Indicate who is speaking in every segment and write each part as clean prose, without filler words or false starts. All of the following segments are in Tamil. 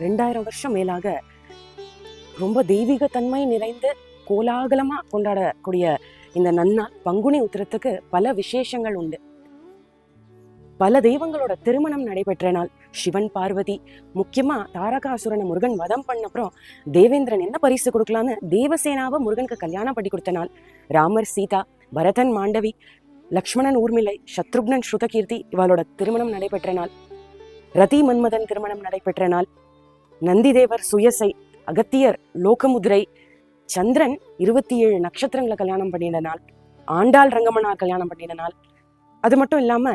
Speaker 1: 2000 வருஷம் மேலாக ரொம்ப தெய்வீக தன்மை நிறைந்து கோலாகலமா கொண்டாடக்கூடிய இந்த நன்னாள் பங்குனி உத்திரத்துக்கு பல விசேஷங்கள் உண்டு. பல தெய்வங்களோட திருமணம் நடைபெற்ற நாள். சிவன் பார்வதி, முக்கியமா தாரகாசுரனை முருகன் வதம் பண்ணப்புறம் தேவேந்திரன் என்ன பரிசு கொடுக்கலான்னு தேவசேனாவை முருகனுக்கு கல்யாணம் பண்ணி கொடுத்த நாள். ராமர் சீதா, பரதன் மாண்டவி, லக்ஷ்மணன் ஊர்மிளை, சத்ருக்னன் ஸ்ருதகீர்த்தி இவளோட திருமணம் நடைபெற்ற நாள். ரதி மன்மதன் திருமணம் நடைபெற்ற நாள். நந்திதேவர் சுயசை, அகத்தியர் லோகமுதிரை, சந்திரன் 27 நட்சத்திரங்களை கல்யாணம் பண்ணின நாள். ஆண்டாள் ரங்கமனார் கல்யாணம் பண்ணின நாள். அது மட்டும் இல்லாம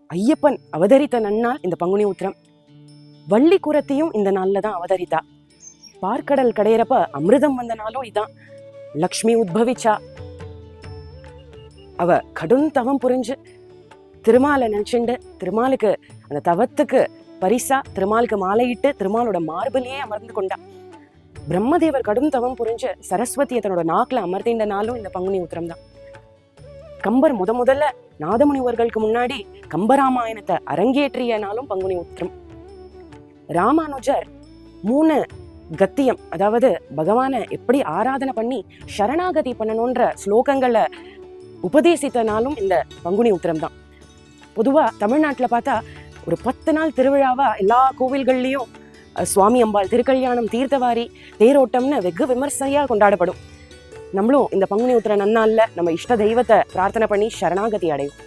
Speaker 1: ஐயப்பன் அவதரித்த நன்னாள் இந்த பங்குனி உத்திரம். வள்ளி குரத்தையும் இந்த நாள்ல தான் அவதரித்தா. பார்க்கடல் கடையிறப்ப அமிர்தம் வந்த நாளும் இதான். லக்ஷ்மி உத்பவிச்சா. அவ கடும் தவம் புரிஞ்சு திருமாலை நினைச்சுண்டு திருமாலுக்கு அந்த தவத்துக்கு பரிசா திருமாலுக்கு மாலையிட்டு திருமாலோட மார்பிலேயே அமர்ந்து கொண்டா. பிரம்மதேவர் கடும் தவம் புரிஞ்சு சரஸ்வதியை தன்னோட நாக்குல அமர்த்தின்ற நாளும் இந்த பங்குனி உத்திரம் தான். கம்பர் முதல்ல நாதமுனிவர்களுக்கு முன்னாடி கம்பராமாயணத்தை அரங்கேற்றிய நாளும் பங்குனி உத்திரம். ராமானுஜர் 3 கத்தியம், அதாவது பகவானை எப்படி ஆராதனை பண்ணி சரணாகதி பண்ணணும்ன்ற ஸ்லோகங்களை உபதேசித்த நாளும் இந்த பங்குனி உத்திரம் தான். பொதுவா தமிழ்நாட்டுல பார்த்தா ஒரு 10 நாள் திருவிழாவா எல்லா கோவில்கள்லயும் சுவாமி அம்பாள் திருக்கல்யாணம், தீர்த்தவாரி, தேரோட்டம்னு வெகு விமர்சையா கொண்டாடப்படும். நம்மளும் இந்த பங்குனி உத்திர நன்னாள்ல நம்ம இஷ்ட தெய்வத்தை பிரார்த்தனை பண்ணி சரணாகதி அடையும்.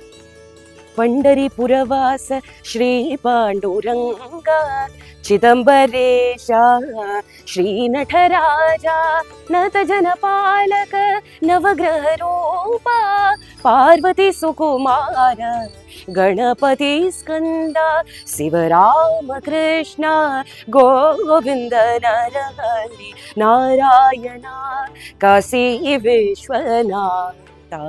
Speaker 1: பண்டரி புரவாச ஸ்ரீ பாண்டுரங்கா சிதம்பரேஷா ஸ்ரீ நடராஜா நத ஜனபாலக நவகிரக ரூபா பார்வதி சுகுமார கணபதி ஸ்கந்தா சிவராம கிருஷ்ணா கோவிந்த நரஹரி நாராயணா காசி விஸ்வநாதா.